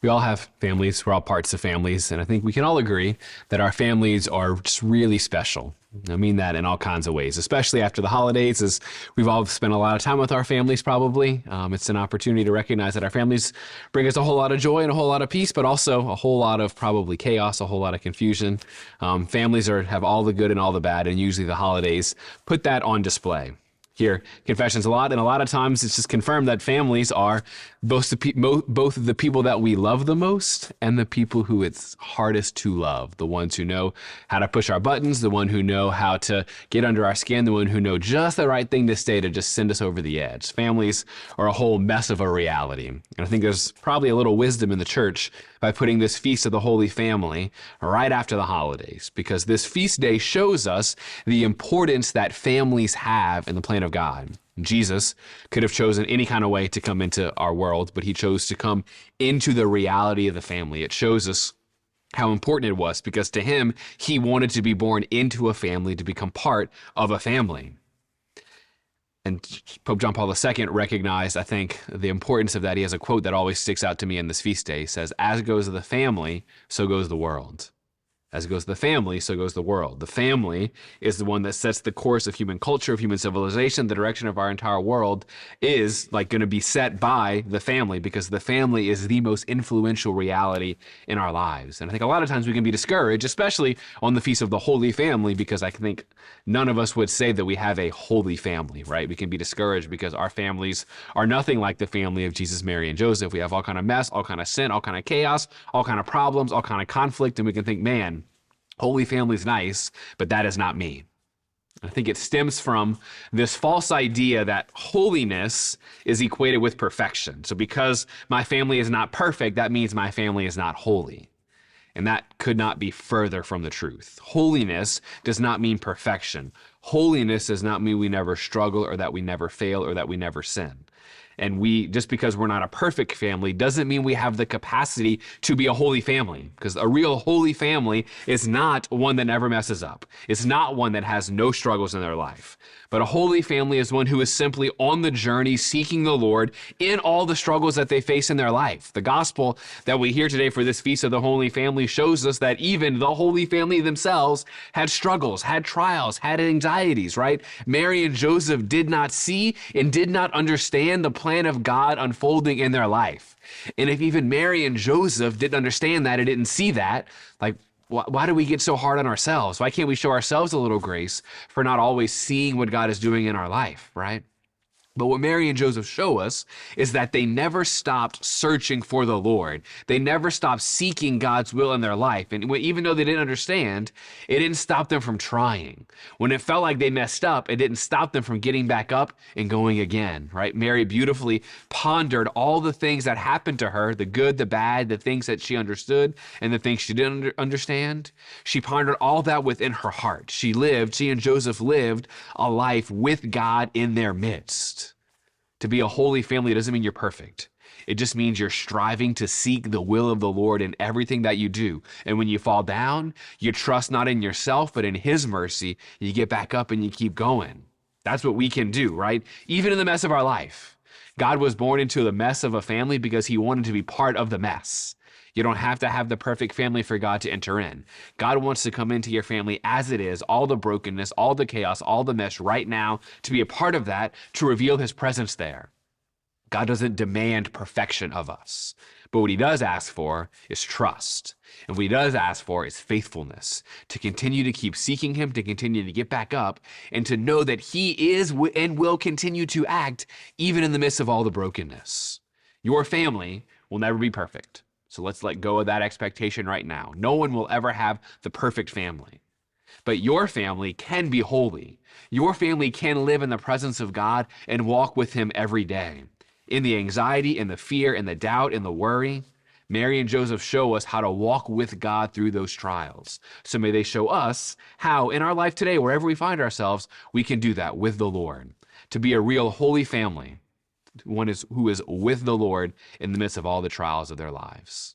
We all have families. We're all parts of families. And I think we can all agree that our families are just really special. I mean that in all kinds of ways, especially after the holidays, as we've all spent a lot of time with our families probably. It's an opportunity to recognize that our families bring us a whole lot of joy and a whole lot of peace, but also a whole lot of probably chaos, a whole lot of confusion. Families have all the good and all the bad, and usually the holidays put that on display. Hear confessions a lot, and a lot of times it's just confirmed that families are both the people that we love the most and the people who it's hardest to love. The ones who know how to push our buttons, the one who know how to get under our skin, the one who know just the right thing to say to just send us over the edge. Families are a whole mess of a reality. And I think there's probably a little wisdom in the church by putting this Feast of the Holy Family right after the holidays, because this feast day shows us the importance that families have in the plan of God. Jesus could have chosen any kind of way to come into our world, but he chose to come into the reality of the family. It shows us how important it was, because to him, he wanted to be born into a family, to become part of a family. And Pope John Paul II recognized, I think, the importance of that. He has a quote that always sticks out to me in this feast day. He says, "As goes the family, so goes the world." As goes the family, so goes the world. The family is the one that sets the course of human culture, of human civilization. The direction of our entire world is like going to be set by the family, because the family is the most influential reality in our lives. And I think a lot of times we can be discouraged, especially on the Feast of the Holy Family, because I think none of us would say that we have a holy family, right? We can be discouraged because our families are nothing like the family of Jesus, Mary, and Joseph. We have all kind of mess, all kind of sin, all kind of chaos, all kind of problems, all kind of conflict, and we can think, man, holy family's nice, but that is not me. I think it stems from this false idea that holiness is equated with perfection. So because my family is not perfect, that means my family is not holy. And that could not be further from the truth. Holiness does not mean perfection. Holiness does not mean we never struggle, or that we never fail, or that we never sin. And just because we're not a perfect family doesn't mean we have the capacity to be a holy family, because a real holy family is not one that never messes up. It's not one that has no struggles in their life. But a holy family is one who is simply on the journey seeking the Lord in all the struggles that they face in their life. The gospel that we hear today for this Feast of the Holy Family shows us that even the Holy Family themselves had struggles, had trials, had anxieties, right? Mary and Joseph did not see and did not understand the plan of God unfolding in their life. And if even Mary and Joseph didn't understand that and didn't see that, like, why do we get so hard on ourselves? Why can't we show ourselves a little grace for not always seeing what God is doing in our life, right? But what Mary and Joseph show us is that they never stopped searching for the Lord. They never stopped seeking God's will in their life. And even though they didn't understand, it didn't stop them from trying. When it felt like they messed up, it didn't stop them from getting back up and going again, right? Mary beautifully pondered all the things that happened to her, the good, the bad, the things that she understood and the things she didn't understand. She pondered all that within her heart. She and Joseph lived a life with God in their midst. To be a holy family doesn't mean you're perfect. It just means you're striving to seek the will of the Lord in everything that you do. And when you fall down, you trust not in yourself, but in his mercy. You get back up and you keep going. That's what we can do, right? Even in the mess of our life. God was born into the mess of a family because he wanted to be part of the mess. You don't have to have the perfect family for God to enter in. God wants to come into your family as it is, all the brokenness, all the chaos, all the mess right now, to be a part of that, to reveal his presence there. God doesn't demand perfection of us, but what he does ask for is trust. And what he does ask for is faithfulness, to continue to keep seeking him, to continue to get back up, and to know that he is and will continue to act even in the midst of all the brokenness. Your family will never be perfect. So let's let go of that expectation right now. No one will ever have the perfect family. But your family can be holy. Your family can live in the presence of God and walk with him every day. In the anxiety, in the fear, in the doubt, in the worry, Mary and Joseph show us how to walk with God through those trials. So may they show us how in our life today, wherever we find ourselves, we can do that with the Lord. To be a real holy family, who is with the Lord in the midst of all the trials of their lives.